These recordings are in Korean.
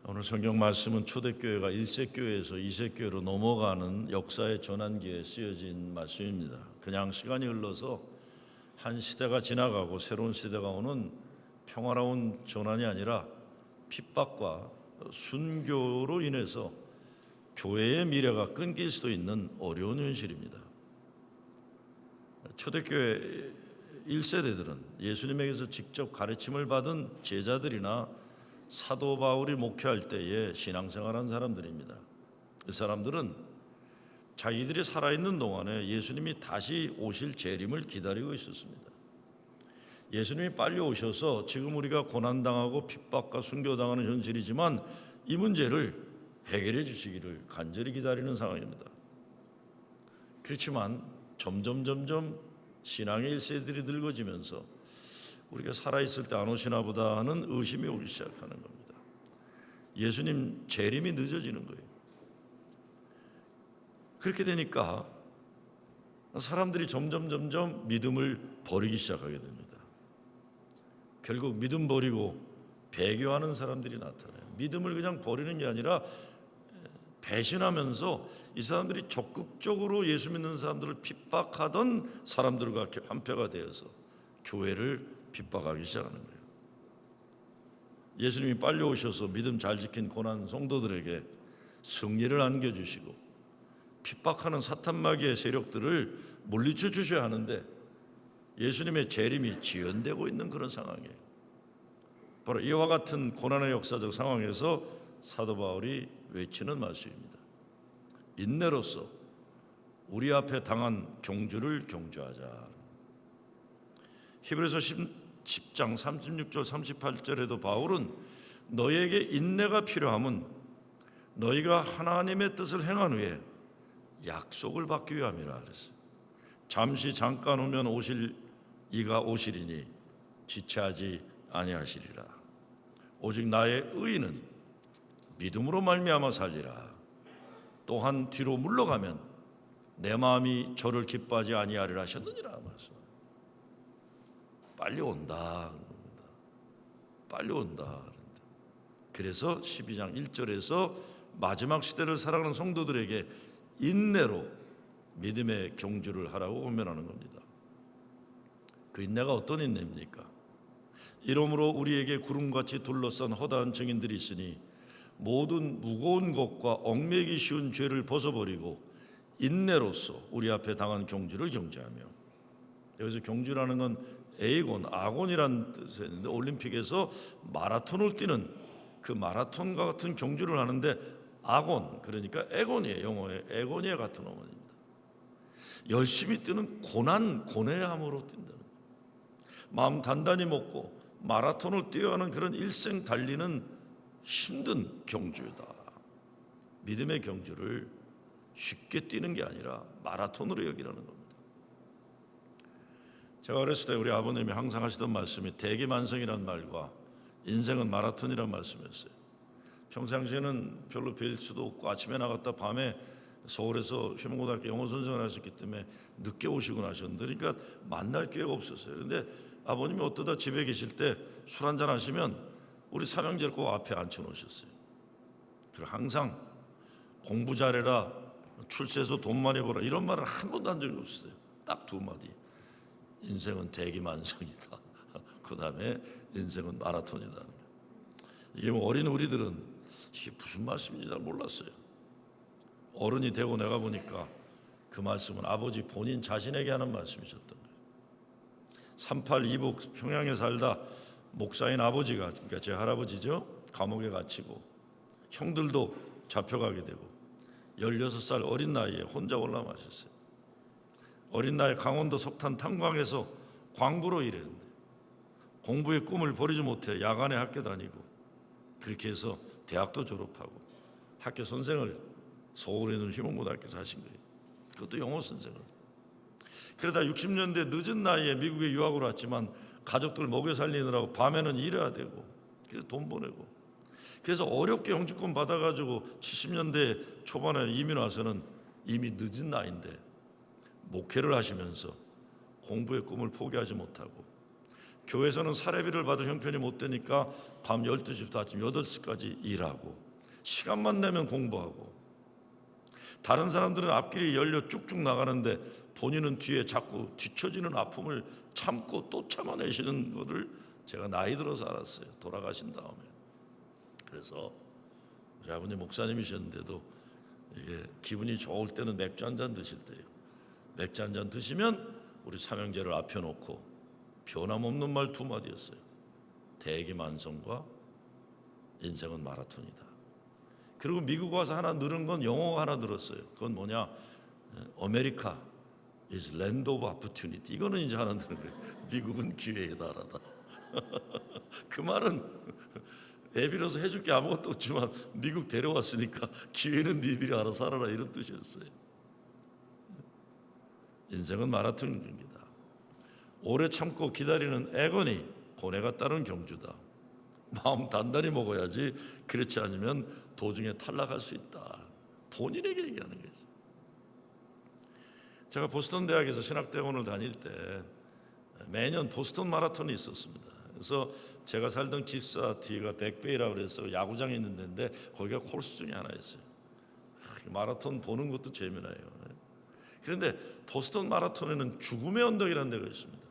오늘 성경 말씀은 초대교회가 1세 교회에서 2세 교회로 넘어가는 역사의 전환기에 쓰여진 말씀입니다. 그냥 시간이 흘러서 한 시대가 지나가고 새로운 시대가 오는 평화로운 전환이 아니라 핍박과 순교로 인해서 교회의 미래가 끊길 수도 있는 어려운 현실입니다. 초대교회 1세대들은 예수님에게서 직접 가르침을 받은 제자들이나 사도 바울이 목회할 때에 신앙생활한 사람들입니다. 이 사람들은 자기들이 살아있는 동안에 예수님이 다시 오실 재림을 기다리고 있었습니다. 예수님이 빨리 오셔서 지금 우리가 고난당하고 핍박과 순교당하는 현실이지만 이 문제를 해결해 주시기를 간절히 기다리는 상황입니다. 그렇지만 점점 신앙의 1세들이 늙어지면서 우리가 살아있을 때 안 오시나 보다 하는 의심이 오기 시작하는 겁니다. 예수님 재림이 늦어지는 거예요. 그렇게 되니까 사람들이 점점 믿음을 버리기 시작하게 됩니다. 결국 믿음 버리고 배교하는 사람들이 나타나요. 믿음을 그냥 버리는 게 아니라 배신하면서 이 사람들이 적극적으로 예수 믿는 사람들을 핍박하던 사람들과 한표가 되어서 교회를 핍박하기 시작하는 거예요. 예수님이 빨리 오셔서 믿음 잘 지킨 고난 성도들에게 승리를 안겨주시고 핍박하는 사탄마귀의 세력들을 물리쳐 주셔야 하는데 예수님의 재림이 지연되고 있는 그런 상황이에요. 바로 이와 같은 고난의 역사적 상황에서 사도 바울이 외치는 말씀입니다. 인내로서 우리 앞에 당한 경주를 경주하자. 히브리서 10장 36절 38절에도 바울은 너에게 인내가 필요함은 너희가 하나님의 뜻을 행한 후에 약속을 받기 위함이라 그랬어요. 잠깐 오면 오실 이가 오시리니 지체하지 아니하시리라. 오직 나의 의인은 믿음으로 말미암아 살리라. 또한 뒤로 물러가면 내 마음이 저를 기뻐하지 아니하리라 하셨느니라 말씀. 빨리 온다. 빨리 온다. 그래서 12장 1절에서 마지막 시대를 살아가는 성도들에게 인내로 믿음의 경주를 하라고 권면하는 겁니다. 그 인내가 어떤 인내입니까? 이러므로 우리에게 구름같이 둘러싼 허다한 증인들이 있으니 모든 무거운 것과 얽매기 쉬운 죄를 벗어버리고 인내로서 우리 앞에 당한 경주를 경주하며. 여기서 경주라는 건 에이곤, 아곤이라는 뜻인데 올림픽에서 마라톤을 뛰는 그 마라톤과 같은 경주를 하는데 아곤, 그러니까 에곤이에요. 영어의 에곤이에 같은 어머니입니다. 열심히 뛰는 고뇌함으로 뛴다는 거예요. 마음 단단히 먹고 마라톤을 뛰어야 하는 그런 일생 달리는 힘든 경주다. 믿음의 경주를 쉽게 뛰는 게 아니라 마라톤으로 여기라는 겁니다. 제가 어렸을 때 우리 아버님이 항상 하시던 말씀이 대기만성이라는 말과 인생은 마라톤이라는 말씀이었어요. 평상시에는 별로 뵐 수도 없고 아침에 나갔다 밤에 서울에서 휘문고등학교 영어 선생을 하셨기 때문에 늦게 오시고 나셨는데 그러니까 만날 기회가 없었어요. 그런데 아버님이 어떠다 집에 계실 때 술 한잔 하시면 우리 삼형제를 꼭 앞에 앉혀놓으셨어요. 그리고 항상 공부 잘해라, 출세해서 돈 많이 벌어 이런 말을 한 번도 한 적이 없었어요. 딱 두 마디. 인생은 대기만성이다. 그 다음에 인생은 마라톤이다. 이게 뭐 어린 우리들은 이게 무슨 말씀인지 잘 몰랐어요. 어른이 되고 내가 보니까 그 말씀은 아버지 본인 자신에게 하는 말씀이셨던 거예요. 38 이북 평양에 살다 목사인 아버지가, 그러니까 제 할아버지죠, 감옥에 갇히고 형들도 잡혀가게 되고 16살 어린 나이에 혼자 올라가셨어요. 어린 나이 강원도 석탄 탄광에서 광부로 일했는데 공부의 꿈을 버리지 못해 야간에 학교 다니고 그렇게 해서 대학도 졸업하고 학교 선생을 서울에 있는 휘문고등학교에서 하신 거예요. 그것도 영어 선생을. 그러다 60년대 늦은 나이에 미국에 유학을 왔지만 가족들 먹여 살리느라고 밤에는 일해야 되고 그래서 돈 보내고 그래서 어렵게 영주권 받아가지고 70년대 초반에 이민 와서는 이미 늦은 나이인데 목회를 하시면서 공부의 꿈을 포기하지 못하고 교회에서는 사례비를 받을 형편이 못 되니까 밤 12시부터 아침 8시까지 일하고 시간만 내면 공부하고, 다른 사람들은 앞길이 열려 쭉쭉 나가는데 본인은 뒤에 자꾸 뒤처지는 아픔을 참고 또 참아내시는 것을 제가 나이 들어서 알았어요. 돌아가신 다음에. 그래서 우리 아버님 목사님이셨는데도 이게 기분이 좋을 때는 맥주 한 잔 드실 때요. 맥주 한 잔 드시면 우리 삼형제를 앞에 놓고 변함없는 말 두 마디였어요. 대기만성과 인생은 마라톤이다. 그리고 미국 와서 하나 늘은 건 영어가 하나 늘었어요. 그건 뭐냐? 아메리카 is land of opportunity. 이거는 이제 하나 늘은 거예요. 미국은 기회의 나라다. 그 말은 애비로서 해줄 게 아무것도 없지만 미국 데려왔으니까 기회는 니들이 알아서 살아라, 이런 뜻이었어요. 인생은 마라톤입니다. 오래 참고 기다리는 애건이 고뇌가 따른 경주다. 마음 단단히 먹어야지 그렇지 않으면 도중에 탈락할 수 있다. 본인에게 얘기하는 거죠. 제가 보스턴 대학에서 신학대학원을 다닐 때 매년 보스턴 마라톤이 있었습니다. 그래서 제가 살던 기숙사 뒤가 백베이라고 해서 야구장이 있는 데인데 거기가 코스 중에 하나였어요. 마라톤 보는 것도 재미나요. 그런데 보스턴 마라톤에는 죽음의 언덕이라는 데가 있습니다.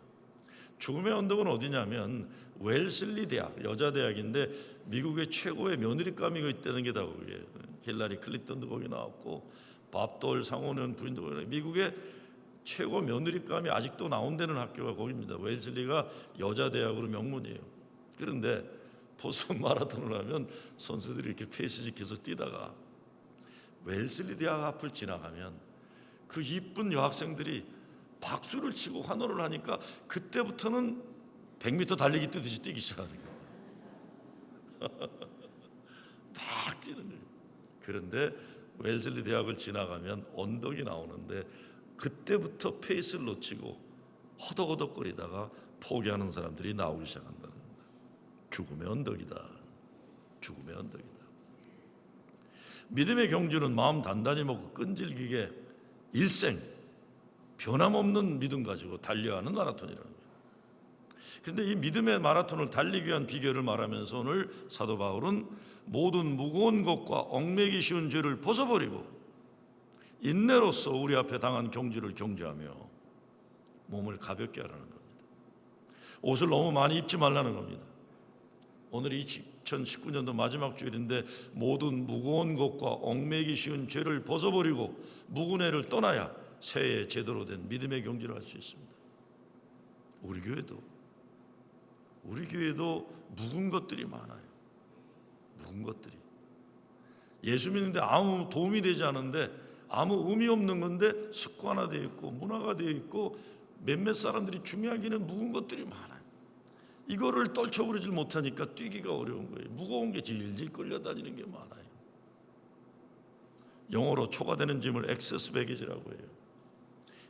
죽음의 언덕은 어디냐면 웰슬리 대학, 여자 대학인데 미국의 최고의 며느리감이 있다는 게 다 거기에요. 힐러리 클린턴도 거기 나왔고 밥돌 상원의원 부인도 거기. 미국의 최고 며느리감이 아직도 나온다는 학교가 거기입니다. 웰슬리가 여자 대학으로 명문이에요. 그런데 보스턴 마라톤을 하면 선수들이 이렇게 페이스 지켜서 뛰다가 웰슬리 대학 앞을 지나가면 그 이쁜 여학생들이 박수를 치고 환호를 하니까 그때부터는 100m 달리기 뛰듯이 뛰기 시작하는 거예요. 막 뛰는 거예요. 그런데 웰슬리 대학을 지나가면 언덕이 나오는데 그때부터 페이스를 놓치고 허덕허덕거리다가 포기하는 사람들이 나오기 시작한다는 겁니다. 죽음의 언덕이다. 죽음의 언덕이다. 믿음의 경주는 마음 단단히 먹고 끈질기게 일생 변함없는 믿음 가지고 달려하는 마라톤이라는 거예요. 그런데 이 믿음의 마라톤을 달리기 위한 비결을 말하면서 오늘 사도 바울은 모든 무거운 것과 얽매기 쉬운 죄를 벗어버리고 인내로서 우리 앞에 당한 경주를 경주하며 몸을 가볍게 하라는 겁니다. 옷을 너무 많이 입지 말라는 겁니다. 오늘이 2019년도 마지막 주일인데 모든 무거운 것과 얽매기 쉬운 죄를 벗어버리고 무구네를 떠나야 새해 제대로 된 믿음의 경주를 할 수 있습니다. 우리 교회도 묵은 것들이 많아요. 묵은 것들이 예수 믿는데 아무 도움이 되지 않은데 아무 의미 없는 건데 습관화되어 있고 문화가 되어 있고 몇몇 사람들이 중요하기는 묵은 것들이 많아요. 이거를 떨쳐버리지 못하니까 뛰기가 어려운 거예요. 무거운 게 질질 끌려다니는 게 많아요. 영어로 초과되는 짐을 엑세스 베이지라고 해요.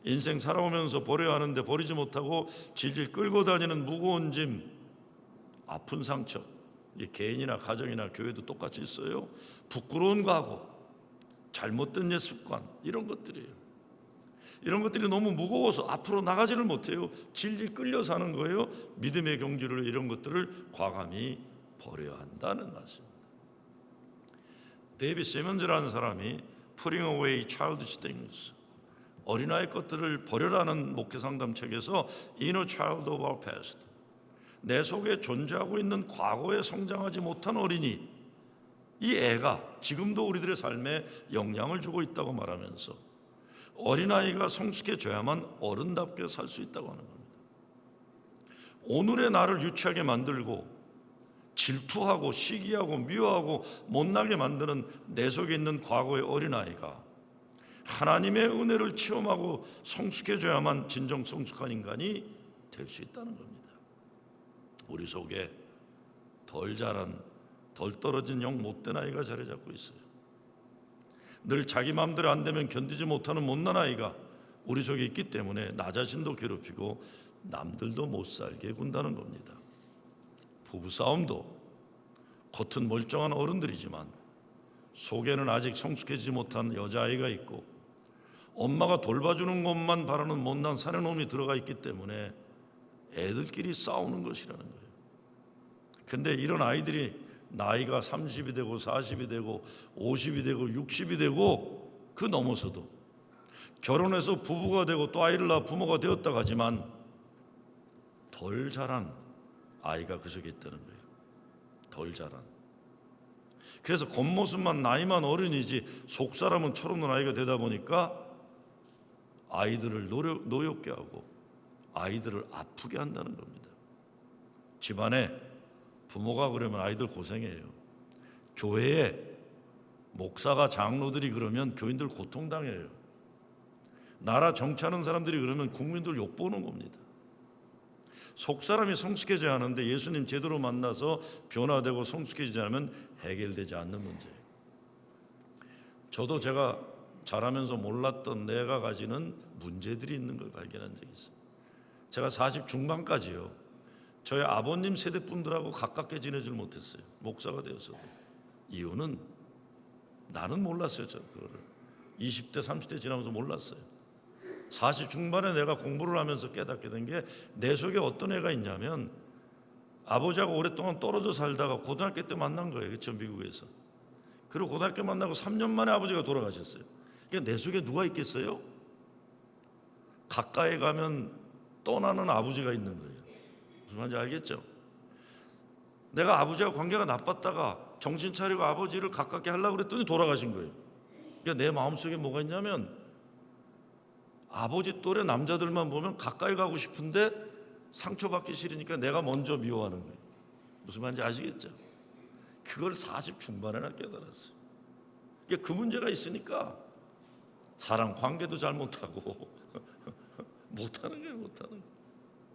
인생 살아오면서 버려야 하는데 버리지 못하고 질질 끌고 다니는 무거운 짐, 아픈 상처, 이 개인이나 가정이나 교회도 똑같이 있어요. 부끄러운 과거, 잘못된 옛 습관, 이런 것들이에요. 이런 것들이 너무 무거워서 앞으로 나가지를 못해요. 질질 끌려 사는 거예요. 믿음의 경주를, 이런 것들을 과감히 버려야 한다는 말씀입니다. 데이비드 시먼즈라는 사람이 Putting Away Childish Things, 어린아이 것들을 버려라는 목회 상담 책에서 Inner Child of Our Past, 내 속에 존재하고 있는 과거에 성장하지 못한 어린이, 이 애가 지금도 우리들의 삶에 영향을 주고 있다고 말하면서 어린아이가 성숙해져야만 어른답게 살 수 있다고 하는 겁니다. 오늘의 나를 유치하게 만들고 질투하고 시기하고 미워하고 못나게 만드는 내 속에 있는 과거의 어린아이가 하나님의 은혜를 체험하고 성숙해져야만 진정 성숙한 인간이 될 수 있다는 겁니다. 우리 속에 덜 자란, 덜 떨어진 영 못된 아이가 자리 잡고 있어요. 늘 자기 마음대로 안 되면 견디지 못하는 못난 아이가 우리 속에 있기 때문에 나 자신도 괴롭히고 남들도 못 살게 군다는 겁니다. 부부싸움도 겉은 멀쩡한 어른들이지만 속에는 아직 성숙해지지 못한 여자아이가 있고 엄마가 돌봐주는 것만 바라는 못난 사내놈이 들어가 있기 때문에 애들끼리 싸우는 것이라는 거예요. 근데 이런 아이들이 나이가 30이 되고 40이 되고 50이 되고 60이 되고 그 넘어서도 결혼해서 부부가 되고 또 아이를 낳아 부모가 되었다고 하지만 덜 자란 아이가 그 속에 있다는 거예요. 덜 자란. 그래서 겉모습만 나이만 어른이지 속사람은 철없는 아이가 되다 보니까 아이들을 노엽게 하고 아이들을 아프게 한다는 겁니다. 집안에 부모가 그러면 아이들 고생해요. 교회에 목사가 장로들이 그러면 교인들 고통당해요. 나라 정치하는 사람들이 그러면 국민들 욕보는 겁니다. 속사람이 성숙해져야 하는데 예수님 제대로 만나서 변화되고 성숙해지지 않으면 해결되지 않는 문제예요. 저도 제가 자라면서 몰랐던 내가 가지는 문제들이 있는 걸 발견한 적이 있어요. 제가 40 중반까지요, 저희 아버님 세대 분들하고 가깝게 지내질 못했어요. 목사가 되었어도. 이유는 나는 몰랐어요. 그거를 20대 30대 지나면서 몰랐어요. 40 중반에 내가 공부를 하면서 깨닫게 된 게 내 속에 어떤 애가 있냐면 아버지하고 오랫동안 떨어져 살다가 고등학교 때 만난 거예요. 그렇죠? 미국에서. 그리고 고등학교 만나고 3년 만에 아버지가 돌아가셨어요. 그러니까 내 속에 누가 있겠어요? 가까이 가면 떠나는 아버지가 있는 거예요. 무슨 말인지 알겠죠? 내가 아버지와 관계가 나빴다가 정신 차리고 아버지를 가깝게 하려고 그랬더니 돌아가신 거예요. 그러니까 내 마음속에 뭐가 있냐면 아버지 또래 남자들만 보면 가까이 가고 싶은데 상처받기 싫으니까 내가 먼저 미워하는 거예요. 무슨 말인지 아시겠죠? 그걸 40 중반에나 깨달았어요. 그러니까 그 문제가 있으니까 사람 관계도 잘 못하고 못하는 거예요.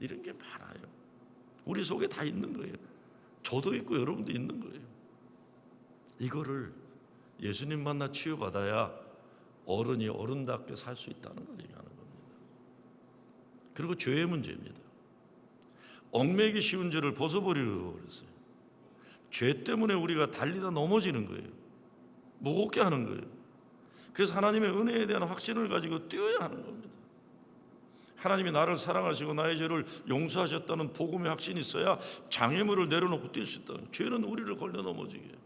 이런 게 많아요. 우리 속에 다 있는 거예요. 저도 있고 여러분도 있는 거예요. 이거를 예수님 만나 치유받아야 어른이 어른답게 살 수 있다는 걸 얘기하는 겁니다. 그리고 죄의 문제입니다. 얽매이기 쉬운 죄를 벗어버리려고 그랬어요. 죄 때문에 우리가 달리다 넘어지는 거예요. 무겁게 하는 거예요. 그래서 하나님의 은혜에 대한 확신을 가지고 뛰어야 하는 겁니다. 하나님이 나를 사랑하시고 나의 죄를 용서하셨다는 복음의 확신이 있어야 장애물을 내려놓고 뛸 수 있다는 거예요. 죄는 우리를 걸려 넘어지게 해요.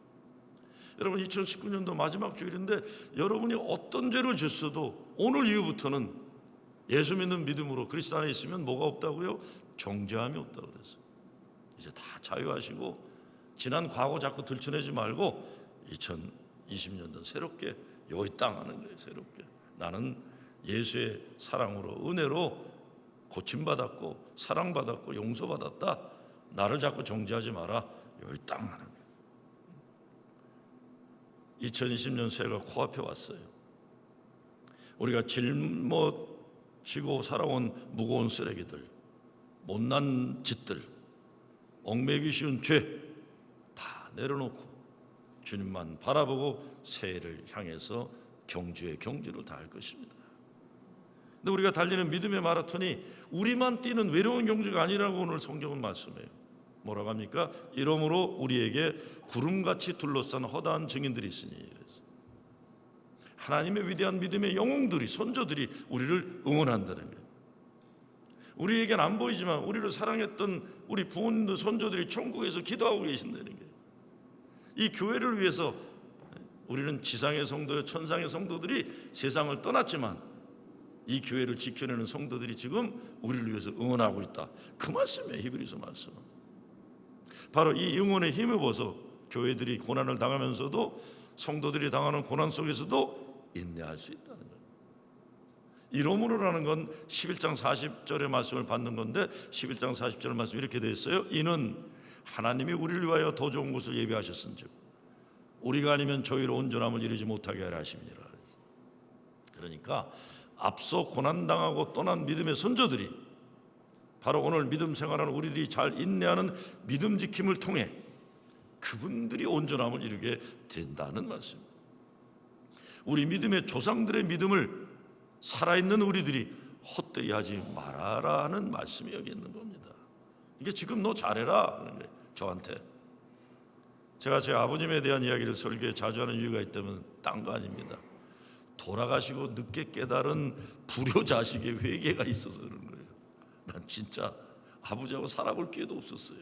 여러분 2019년도 마지막 주일인데 여러분이 어떤 죄를 졌어도 오늘 이후부터는 예수 믿는 믿음으로 그리스도 안에 있으면 뭐가 없다고요? 정죄함이 없다고 그랬어요. 이제 다 자유하시고 지난 과거 자꾸 들춰내지 말고 2020년도 새롭게 여기 땅 하는 거예요. 새롭게 나는 예수의 사랑으로 은혜로 고침받았고 사랑받았고 용서받았다. 나를 자꾸 정죄하지 마라. 여기 땅 하는 거예요. 2020년 새해가 코앞에 왔어요. 우리가 짊어지고 살아온 무거운 쓰레기들, 못난 짓들, 얽매이기 쉬운 죄 다 내려놓고 주님만 바라보고 새해를 향해서 경주의 경주를 다할 것입니다. 근데 우리가 달리는 믿음의 마라톤이 우리만 뛰는 외로운 경주가 아니라고 오늘 성경은 말씀해요. 뭐라고 합니까? 이러므로 우리에게 구름같이 둘러싼 허다한 증인들이 있으니. 그래서 하나님의 위대한 믿음의 영웅들이 선조들이 우리를 응원한다는 거예요. 우리에겐 안 보이지만 우리를 사랑했던 우리 부모님들 선조들이 천국에서 기도하고 계신다는 거예요. 이 교회를 위해서 우리는 지상의 성도, 천상의 성도들이 세상을 떠났지만 이 교회를 지켜내는 성도들이 지금 우리를 위해서 응원하고 있다. 그 말씀이에요. 히브리서 말씀은. 바로 이 응원에 힘입어서 교회들이 고난을 당하면서도 성도들이 당하는 고난 속에서도 인내할 수 있다는 거예요. 이러므로라는 건 11장 40절의 말씀을 받는 건데 11장 40절 말씀 이렇게 되어 있어요. 이는 하나님이 우리를 위하여 더 좋은 곳을 예비하셨은즉 우리가 아니면 저희를 온전함을 이루지 못하게 하려 하십니다. 그러니까 앞서 고난당하고 떠난 믿음의 선조들이 바로 오늘 믿음 생활하는 우리들이 잘 인내하는 믿음 지킴을 통해 그분들이 온전함을 이루게 된다는 말씀입니다. 우리 믿음의 조상들의 믿음을 살아있는 우리들이 헛되이 하지 말아라는 말씀이 여기 있는 겁니다. 이게 지금 너 잘해라 그런 거예요. 저한테. 제가 제 아버님에 대한 이야기를 설교에 자주 하는 이유가 있다면 딴 거 아닙니다. 돌아가시고 늦게 깨달은 불효 자식의 회개가 있어서 그런 거예요. 난 진짜 아버지하고 살아볼 기회도 없었어요.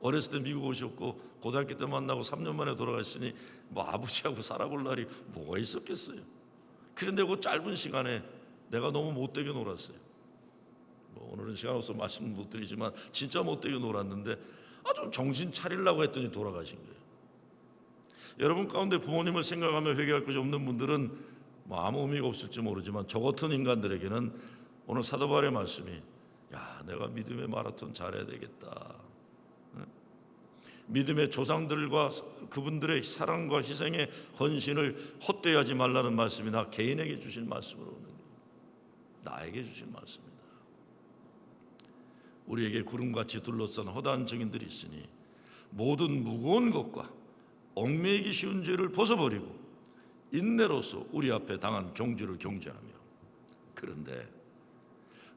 어렸을 때 미국 오셨고 고등학교 때 만나고 3년 만에 돌아가시니 뭐 아버지하고 살아볼 날이 뭐가 있었겠어요. 그런데 그 짧은 시간에 내가 너무 못되게 놀았어요. 뭐 오늘은 시간 없어서 말씀 못 드리지만 진짜 못되게 놀았는데 좀 정신 차리려고 했더니 돌아가신 거예요. 여러분 가운데 부모님을 생각하며 회개할 것이 없는 분들은 뭐 아무 의미가 없을지 모르지만 저 같은 인간들에게는 오늘 사도 바울의 말씀이 내가 믿음의 마라톤 잘해야 되겠다. 믿음의 조상들과 그분들의 사랑과 희생의 헌신을 헛되이 하지 말라는 말씀이 나 개인에게 주신 말씀으로 나에게 주신 말씀입니다. 우리에게 구름같이 둘러싼 허다한 증인들이 있으니 모든 무거운 것과 얽매이기 쉬운 죄를 벗어버리고 인내로서 우리 앞에 당한 경주를 경주하며. 그런데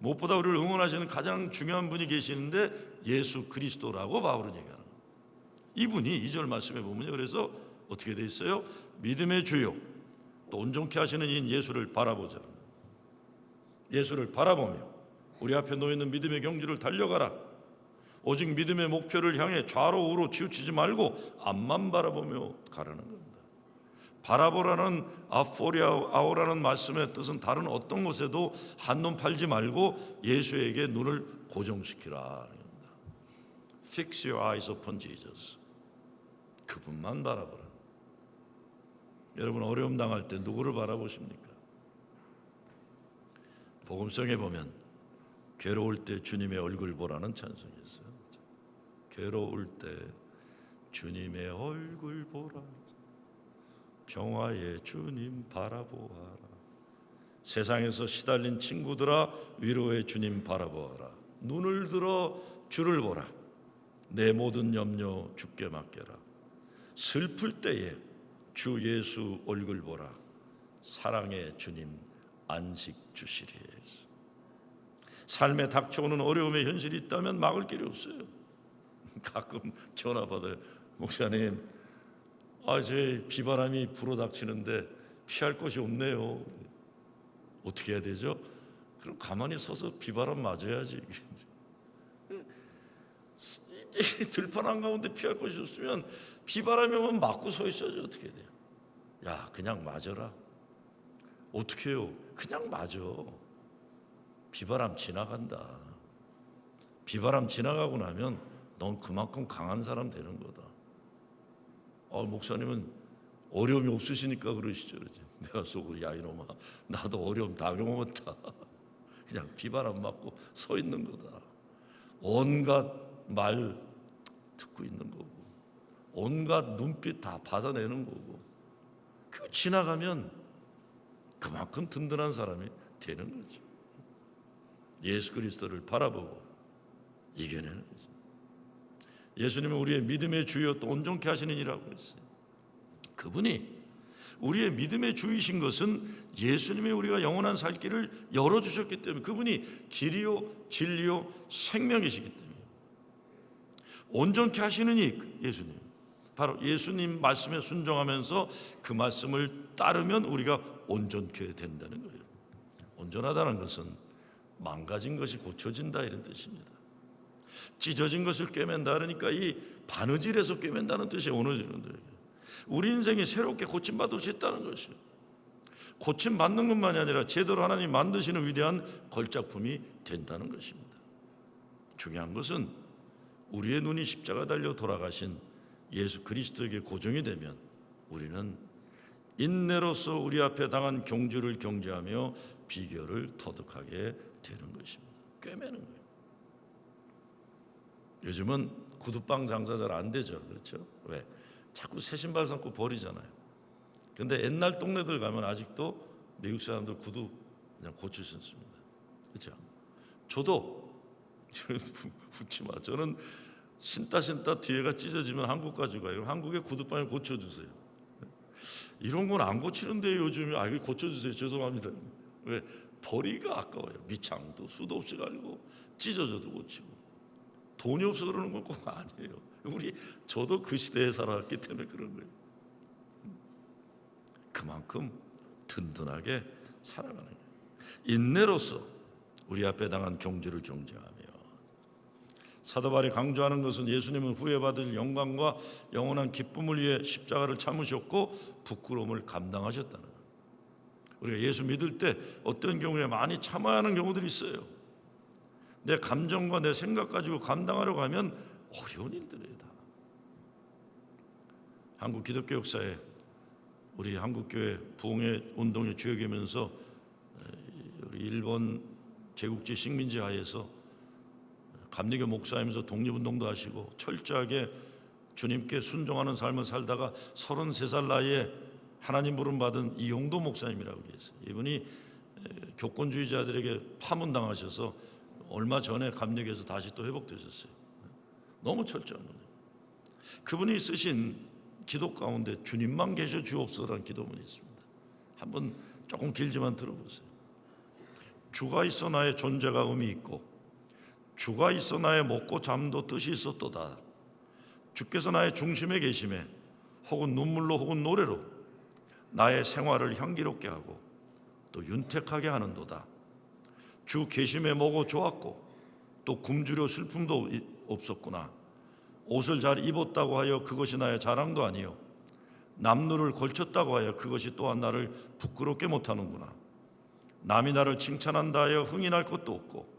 무엇보다 우리를 응원하시는 가장 중요한 분이 계시는데 예수 그리스도라고 바울은 얘기하는 겁니다. 이분이 2절 말씀에 보면요, 그래서 어떻게 돼 있어요? 믿음의 주요 또 온전케 하시는 이 예수를 바라보자. 예수를 바라보며 우리 앞에 놓여있는 믿음의 경주를 달려가라. 오직 믿음의 목표를 향해 좌로 우로 치우치지 말고 앞만 바라보며 가라는 겁니다. 바라보라는 아포리아오라는 말씀의 뜻은 다른 어떤 것에도 한눈 팔지 말고 예수에게 눈을 고정시키라. Fix your eyes upon Jesus. 그분만 바라보라. 여러분 어려움 당할 때 누구를 바라보십니까? 복음성에 보면 괴로울 때 주님의 얼굴 보라는 찬송이 있어요. 괴로울 때 주님의 얼굴 보라. 평화의 주님 바라보아라. 세상에서 시달린 친구들아 위로의 주님 바라보아라. 눈을 들어 주를 보라. 내 모든 염려 주께 맡겨라. 슬플 때에 주 예수 얼굴 보라. 사랑의 주님 안식 주시리. 삶에 닥쳐오는 어려움의 현실이 있다면 막을 길이 없어요. 가끔 전화 받아요. 목사님, 제 비바람이 불어닥치는데 피할 곳이 없네요. 어떻게 해야 되죠? 그럼 가만히 서서 비바람 맞아야지. 들판 한가운데 피할 곳이 없으면 비바람이 오면 맞고 서 있어야지. 어떻게 돼요? 그냥 맞아라. 어떻게 해요? 그냥 맞아. 비바람 지나간다. 비바람 지나가고 나면 넌 그만큼 강한 사람 되는 거다. 목사님은 어려움이 없으시니까 그러시죠. 내가 속으로 이놈아, 나도 어려움 다 경험했다. 그냥 비바람 맞고 서 있는 거다. 온갖 말 듣고 있는 거고 온갖 눈빛 다 받아내는 거고 그 지나가면 그만큼 든든한 사람이 되는 거죠. 예수 그리스도를 바라보고 이겨내는 거죠. 예수님은 우리의 믿음의 주여 또 온전케 하시는 이라고 했어요. 그분이 우리의 믿음의 주이신 것은 예수님이 우리가 영원한 살 길을 열어주셨기 때문에 그분이 길이요 진리요 생명이시기 때문에 온전케 하시는 이 예수님, 바로 예수님 말씀에 순종하면서 그 말씀을 따르면 우리가 온전케 된다는 거예요. 온전하다는 것은 망가진 것이 고쳐진다 이런 뜻입니다. 찢어진 것을 꿰맨다 그러니까 이 바느질에서 꿰맨다는 뜻이 오늘 우리 인생이 새롭게 고침받을 수 있다는 것이에요. 고침받는 것만이 아니라 제대로 하나님 만드시는 위대한 걸작품이 된다는 것입니다. 중요한 것은 우리의 눈이 십자가 달려 돌아가신 예수 그리스도에게 고정이 되면 우리는 인내로서 우리 앞에 당한 경주를 경제하며 비결을 터득하게 되는 것입니다. 꿰매는 거예요. 요즘은 구두방 장사 잘 안 되죠. 그렇죠? 왜? 자꾸 새 신발 신고 버리잖아요. 그런데 옛날 동네들 가면 아직도 미국 사람들 구두 그냥 고쳐 신습니다. 그렇죠? 저도 웃지 마. 저는 신다 뒤에가 찢어지면 한국 가져가요. 한국에 구두방을 고쳐주세요. 이런 건 안 고치는데 요즘에 이거 고쳐주세요. 죄송합니다. 왜? 버리기가 아까워요. 미창도 수도 없이 갈고 찢어져도 고치고 돈이 없어 그러는 건 꼭 아니에요. 저도 그 시대에 살아왔기 때문에 그런 거예요. 그만큼 든든하게 살아가는 거예요. 인내로서 우리 앞에 당한 경주를 경제하며 사도 바울이 강조하는 것은 예수님은 후회받을 영광과 영원한 기쁨을 위해 십자가를 참으셨고 부끄러움을 감당하셨다는 거예요. 우리가 예수 믿을 때 어떤 경우에 많이 참아야 하는 경우들이 있어요. 내 감정과 내 생각 가지고 감당하려고 하면 어려운 일들이에요. 다. 한국 기독교 역사에 우리 한국교회 부흥회 운동의 주역이면서 우리 일본 제국지 식민지 하에서 감리교 목사이면서 독립운동도 하시고 철저하게 주님께 순종하는 삶을 살다가 33살 나이에 하나님 부름 받은 이용도 목사님이라고 계세요. 이분이 교권주의자들에게 파문당하셔서 얼마 전에 감리교에서 다시 또 회복되셨어요. 너무 철저한 분이에요. 그분이 쓰신 기도 가운데 주님만 계셔 주옵소서라는 기도문이 있습니다. 한번 조금 길지만 들어보세요. 주가 있어 나의 존재가 의미 있고 주가 있어 나의 먹고 잠도 뜻이 있었도다. 주께서 나의 중심에 계심에 혹은 눈물로 혹은 노래로 나의 생활을 향기롭게 하고 또 윤택하게 하는도다. 주 계심에 먹어 좋았고 또 굶주려 슬픔도 없었구나. 옷을 잘 입었다고 하여 그것이 나의 자랑도 아니요 남루를 걸쳤다고 하여 그것이 또한 나를 부끄럽게 못하는구나. 남이 나를 칭찬한다 하여 흥이 날 것도 없고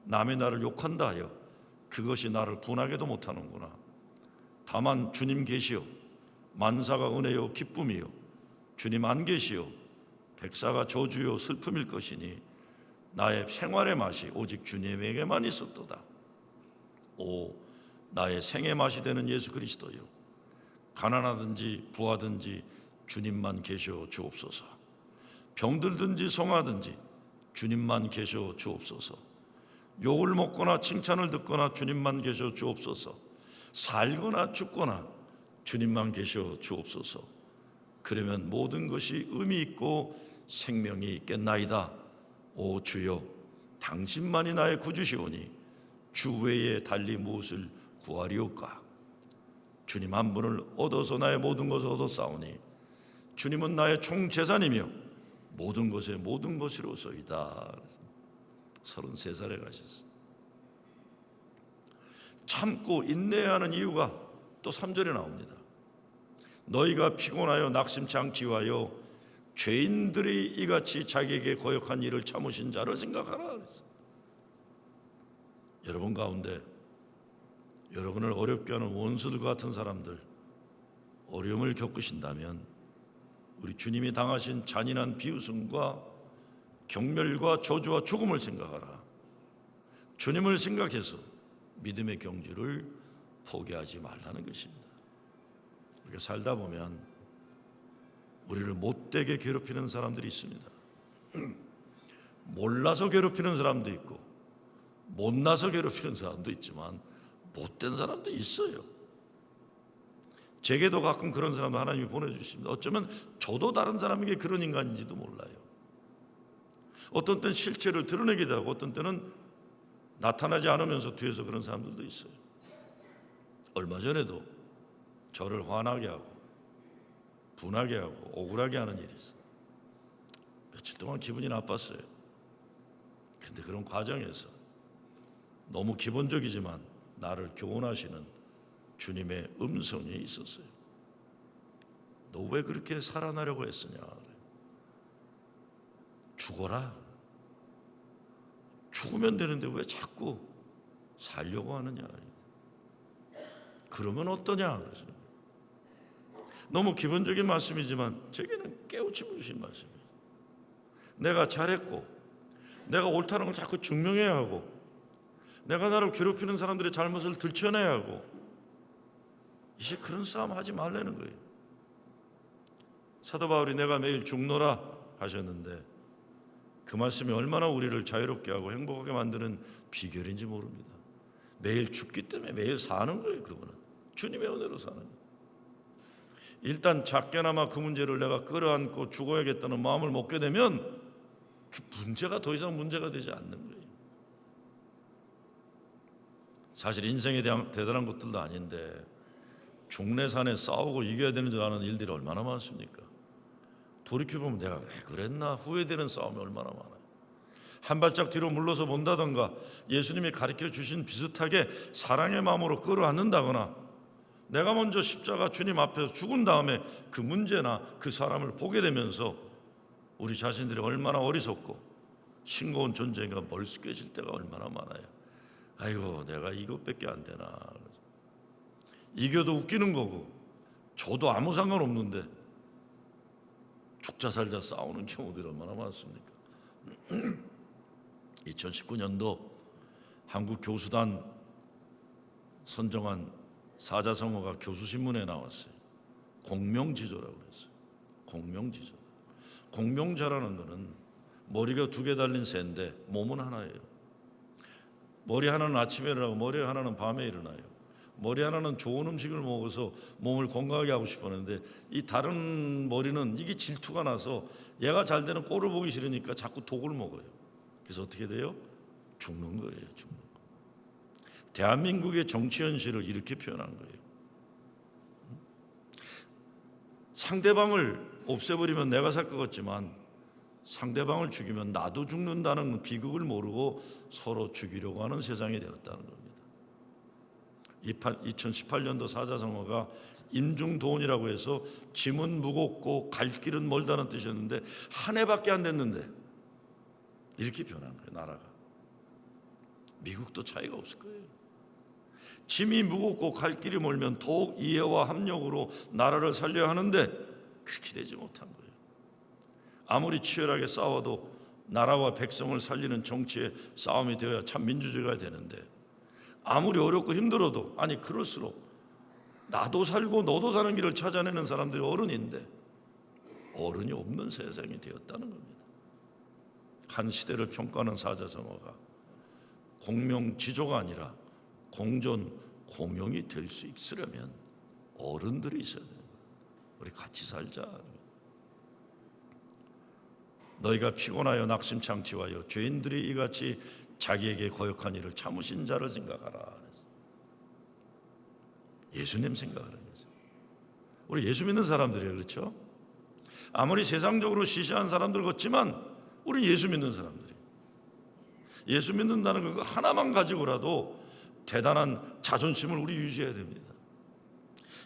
남이 나를 욕한다 하여 그것이 나를 분하게도 못하는구나. 다만 주님 계시오 만사가 은혜요 기쁨이요 주님 안 계시오 백사가 저주요 슬픔일 것이니 나의 생활의 맛이 오직 주님에게만 있었도다. 오 나의 생의 맛이 되는 예수 그리스도요 가난하든지 부하든지 주님만 계셔 주옵소서. 병들든지 성하든지 주님만 계셔 주옵소서. 욕을 먹거나 칭찬을 듣거나 주님만 계셔 주옵소서. 살거나 죽거나 주님만 계셔 주옵소서. 그러면 모든 것이 의미 있고 생명이 있겠나이다. 오 주여 당신만이 나의 구주시오니 주 외에 달리 무엇을 구하리오까. 주님 한 분을 얻어서 나의 모든 것을 얻었사오니 주님은 나의 총재산이며 모든 것의 모든 것이로소이다. 33살에 가셨어요. 참고 인내해야 하는 이유가 또 3절에 나옵니다. 너희가 피곤하여 낙심치 않기 위하여 죄인들이 이같이 자기에게 거역한 일을 참으신 자를 생각하라. 여러분 가운데 여러분을 어렵게 하는 원수들과 같은 사람들 어려움을 겪으신다면 우리 주님이 당하신 잔인한 비웃음과 경멸과 저주와 죽음을 생각하라. 주님을 생각해서 믿음의 경주를 포기하지 말라는 것입니다. 이렇게 살다 보면 우리를 못되게 괴롭히는 사람들이 있습니다. 몰라서 괴롭히는 사람도 있고 못나서 괴롭히는 사람도 있지만 못된 사람도 있어요. 제게도 가끔 그런 사람을 하나님이 보내주십니다. 어쩌면 저도 다른 사람에게 그런 인간인지도 몰라요. 어떤 때는 실체를 드러내기도 하고 어떤 때는 나타나지 않으면서 뒤에서 그런 사람들도 있어요. 얼마 전에도 저를 화나게 하고 분하게 하고 억울하게 하는 일이 있어요. 며칠 동안 기분이 나빴어요. 근데 그런 과정에서 너무 기본적이지만 나를 교훈하시는 주님의 음성이 있었어요. 너 왜 그렇게 살아나려고 했으냐? 죽어라. 죽으면 되는데 왜 자꾸 살려고 하느냐? 그러면 어떠냐? 너무 기본적인 말씀이지만 제게는 깨우침을 주신 말씀이에요. 내가 잘했고 내가 옳다는 걸 자꾸 증명해야 하고 내가 나를 괴롭히는 사람들의 잘못을 들춰내야 하고 이제 그런 싸움 하지 말라는 거예요. 사도 바울이 내가 매일 죽노라 하셨는데 그 말씀이 얼마나 우리를 자유롭게 하고 행복하게 만드는 비결인지 모릅니다. 매일 죽기 때문에 매일 사는 거예요. 그분은 주님의 은혜로 사는 거예요. 일단 작게나마 그 문제를 내가 끌어안고 죽어야겠다는 마음을 먹게 되면 그 문제가 더 이상 문제가 되지 않는 거예요. 사실 인생에 대한 대단한 것들도 아닌데 중내산에 싸우고 이겨야 되는 줄 아는 일들이 얼마나 많습니까? 돌이켜보면 내가 왜 그랬나 후회되는 싸움이 얼마나 많아요. 한 발짝 뒤로 물러서 본다던가, 예수님이 가르쳐 주신 비슷하게 사랑의 마음으로 끌어안는다거나, 내가 먼저 십자가 주님 앞에서 죽은 다음에 그 문제나 그 사람을 보게 되면서 우리 자신들이 얼마나 어리석고 싱거운 존재인가 멀쑥해질 때가 얼마나 많아요. 아이고, 내가 이것밖에 안 되나. 이겨도 웃기는 거고 저도 아무 상관없는데 죽자 살자 싸우는 경우들이 얼마나 많습니까? 2019년도 한국교수단 선정한 사자성어가 교수신문에 나왔어요. 공명지조라고 그랬어요. 공명지조. 공명자라는 것은 머리가 두 개 달린 새인데 몸은 하나예요. 머리 하나는 아침에 일어나고 머리 하나는 밤에 일어나요. 머리 하나는 좋은 음식을 먹어서 몸을 건강하게 하고 싶었는데, 이 다른 머리는 이게 질투가 나서 얘가 잘 되는 꼴을 보기 싫으니까 자꾸 독을 먹어요. 그래서 어떻게 돼요? 죽는 거예요. 죽는 거. 대한민국의 정치 현실을 이렇게 표현한 거예요. 상대방을 없애버리면 내가 살 것 같지만 상대방을 죽이면 나도 죽는다는 비극을 모르고 서로 죽이려고 하는 세상이 되었다는 겁니다. 2018년도 사자성어가 임중도원이라고 해서 짐은 무겁고 갈 길은 멀다는 뜻이었는데 한 해밖에 안 됐는데 이렇게 변한 거예요. 나라가. 미국도 차이가 없을 거예요. 짐이 무겁고 갈 길이 멀면 더욱 이해와 합력으로 나라를 살려야 하는데 그렇게 되지 못한 거예요. 아무리 치열하게 싸워도 나라와 백성을 살리는 정치의 싸움이 되어야 참 민주주의가 되는데, 아무리 어렵고 힘들어도, 아니 그럴수록 나도 살고 너도 사는 길을 찾아내는 사람들이 어른인데 어른이 없는 세상이 되었다는 겁니다. 한 시대를 평가하는 사자성어가 공명지조가 아니라 공존 공용이 될 수 있으려면 어른들이 있어야 돼요. 우리 같이 살자. 너희가 피곤하여 낙심창치하여 죄인들이 이같이 자기에게 거역한 일을 참으신 자를 생각하라. 예수님 생각하는 거죠. 우리 예수 믿는 사람들이에요. 그렇죠? 아무리 세상적으로 시시한 사람들 같지만 우리 예수 믿는 사람들이에요. 예수 믿는다는 거 하나만 가지고라도 대단한 자존심을 우리 유지해야 됩니다.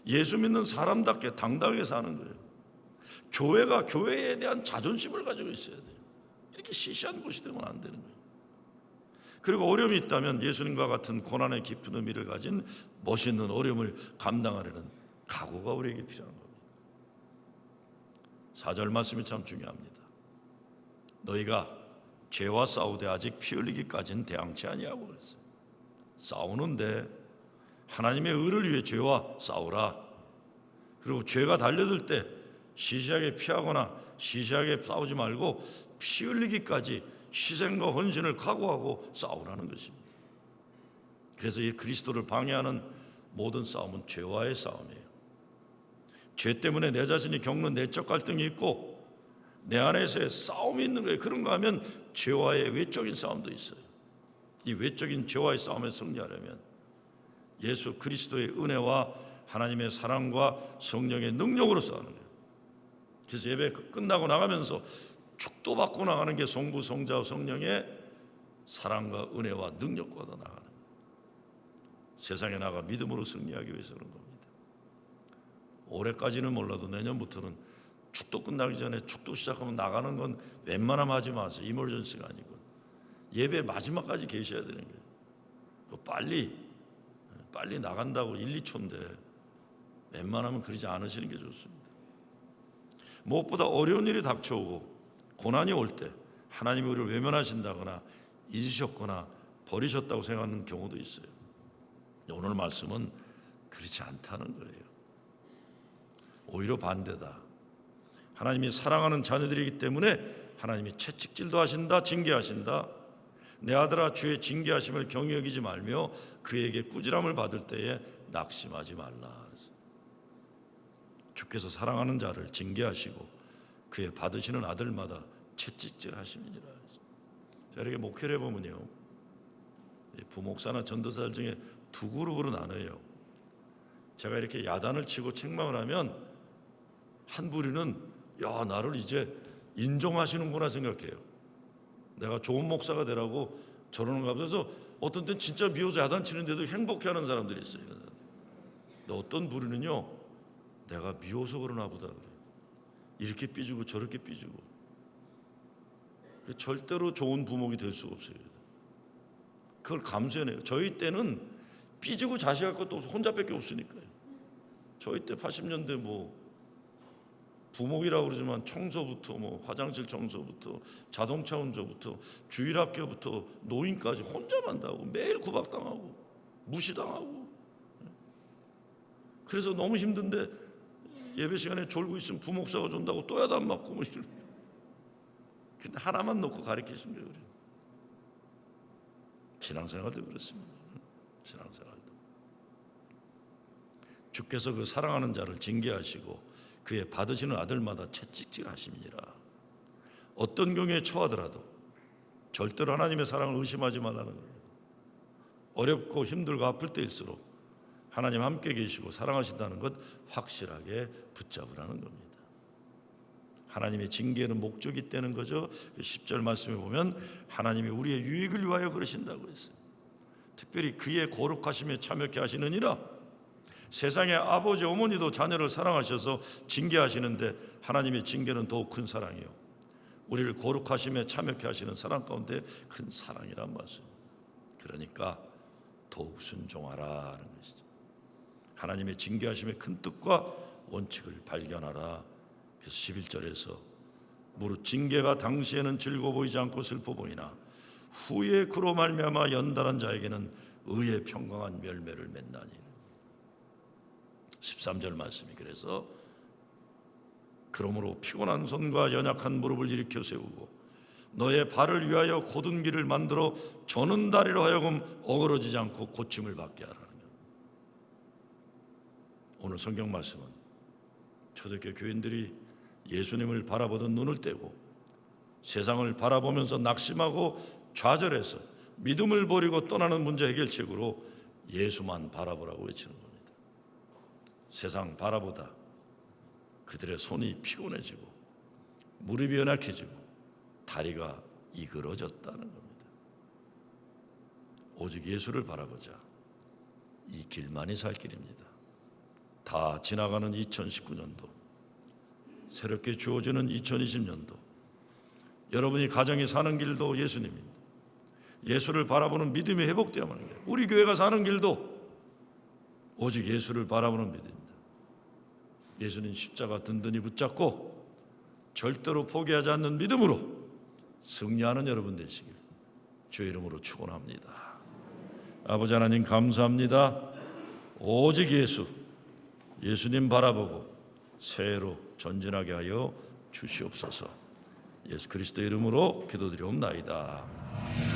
예수 믿는 사람답게 당당하게 사는 거예요. 교회가 교회에 대한 자존심을 가지고 있어야 돼요. 이렇게 시시한 곳이 되면 안 되는 거예요. 그리고 어려움이 있다면 예수님과 같은 고난의 깊은 의미를 가진 멋있는 어려움을 감당하려는 각오가 우리에게 필요한 겁니다. 4절 말씀이 참 중요합니다. 너희가 죄와 싸우되 아직 피 흘리기까지는 대항치 아니하고 그랬어요. 싸우는데 하나님의 의를 위해 죄와 싸우라. 그리고 죄가 달려들 때 시시하게 피하거나 시시하게 싸우지 말고 피 흘리기까지 희생과 헌신을 각오하고 싸우라는 것입니다. 그래서 이 그리스도를 방해하는 모든 싸움은 죄와의 싸움이에요. 죄 때문에 내 자신이 겪는 내적 갈등이 있고 내 안에서의 싸움이 있는 거예요. 그런가 하면 죄와의 외적인 싸움도 있어요. 이 외적인 죄와의 싸움에 승리하려면 예수 그리스도의 은혜와 하나님의 사랑과 성령의 능력으로 싸우는 거예요. 그래서 예배 끝나고 나가면서 축도 받고 나가는 게 성부, 성자, 성령의 사랑과 은혜와 능력과 더 나가는 거예요. 세상에 나가 믿음으로 승리하기 위해서 그런 겁니다. 올해까지는 몰라도 내년부터는 축도 끝나기 전에 축도 시작하면 나가는 건 웬만하면 하지 마세요. 이멀전시가 아니고 예배 마지막까지 계셔야 되는 거예요. 빨리 나간다고 1, 2초인데 웬만하면 그러지 않으시는 게 좋습니다. 무엇보다 어려운 일이 닥쳐오고 고난이 올 때 하나님이 우리를 외면하신다거나 잊으셨거나 버리셨다고 생각하는 경우도 있어요. 오늘 말씀은 그렇지 않다는 거예요. 오히려 반대다. 하나님이 사랑하는 자녀들이기 때문에 하나님이 채찍질도 하신다, 징계하신다. 내 아들아 주의 징계하심을 경히 여기지 말며 그에게 꾸지람을 받을 때에 낙심하지 말라. 주께서 사랑하는 자를 징계하시고 그의 받으시는 아들마다 채찍질 하심이니라. 자, 이렇게 목회를 해보면요, 부목사나 전도사들 중에 두 그룹으로 나눠요. 제가 이렇게 야단을 치고 책망을 하면 한 부류는 야, 나를 이제 인정하시는구나 생각해요. 내가 좋은 목사가 되라고 저러는가 보다. 그래서 어떤 때는 진짜 미워서 야단치는데도 행복해하는 사람들이 있어요. 근데 어떤 부류는요, 내가 미워서 그러나 보다 그래요. 이렇게 삐지고 저렇게 삐지고. 절대로 좋은 부모가 될 수가 없어요. 그걸 감수해내요. 저희 때는 삐지고 자식할 것도 혼자밖에 없으니까요. 저희 때 80년대 부목이라고 그러지만 청소부터 화장실 청소부터 자동차 운전부터 주일학교부터 노인까지 혼자만 다 하고 매일 구박당하고 무시당하고. 그래서 너무 힘든데 예배 시간에 졸고 있으면 부목사가 준다고 또 야단 맞고 이런. 근데 하나만 놓고 가르치신 거예요. 우리 신앙생활도 그렇습니다. 신앙생활도 주께서 그 사랑하는 자를 징계하시고 그의 받으시는 아들마다 채찍질하심이니라. 어떤 경우에 처하더라도 절대로 하나님의 사랑을 의심하지 말라는 겁니다. 어렵고 힘들고 아플 때일수록 하나님 함께 계시고 사랑하신다는 것 확실하게 붙잡으라는 겁니다. 하나님의 징계는 목적이 있다는 거죠. 10절 말씀에 보면 하나님이 우리의 유익을 위하여 그러신다고 했어요. 특별히 그의 거룩하심에 참여케 하시느니라. 세상의 아버지 어머니도 자녀를 사랑하셔서 징계하시는데 하나님의 징계는 더욱 큰 사랑이요, 우리를 거룩하심에 참여케 하시는 사랑 가운데 큰 사랑이란 말씀입니다. 그러니까 더욱 순종하라는 것이죠. 하나님의 징계하심의 큰 뜻과 원칙을 발견하라. 그래서 11절에서 무릇 징계가 당시에는 즐거워 보이지 않고 슬퍼 보이나 후에 그로 말미암아 연단한 자에게는 의의 평강한 열매를 맺나니. 13절 말씀이 그래서 그러므로 피곤한 손과 연약한 무릎을 일으켜 세우고 너의 발을 위하여 곧은 길을 만들어 저는 다리로 하여금 어그러지지 않고 고침을 받게 하라는 것. 오늘 성경 말씀은 초대교회 교인들이 예수님을 바라보던 눈을 떼고 세상을 바라보면서 낙심하고 좌절해서 믿음을 버리고 떠나는 문제 해결책으로 예수만 바라보라고 외치는 겁니다. 세상 바라보다 그들의 손이 피곤해지고 무릎이 연약해지고 다리가 이그러졌다는 겁니다. 오직 예수를 바라보자. 이 길만이 살 길입니다. 다 지나가는 2019년도, 새롭게 주어지는 2020년도, 여러분이 가정이 사는 길도 예수님입니다. 예수를 바라보는 믿음이 회복되어야만 하는 거예요. 우리 교회가 사는 길도 오직 예수를 바라보는 믿음입니다. 예수님 십자가 든든히 붙잡고 절대로 포기하지 않는 믿음으로 승리하는 여러분 되시길 주의 이름으로 축원합니다. 아버지 하나님 감사합니다. 오직 예수님 바라보고 새해로 전진하게 하여 주시옵소서. 예수 그리스도 이름으로 기도드리옵나이다.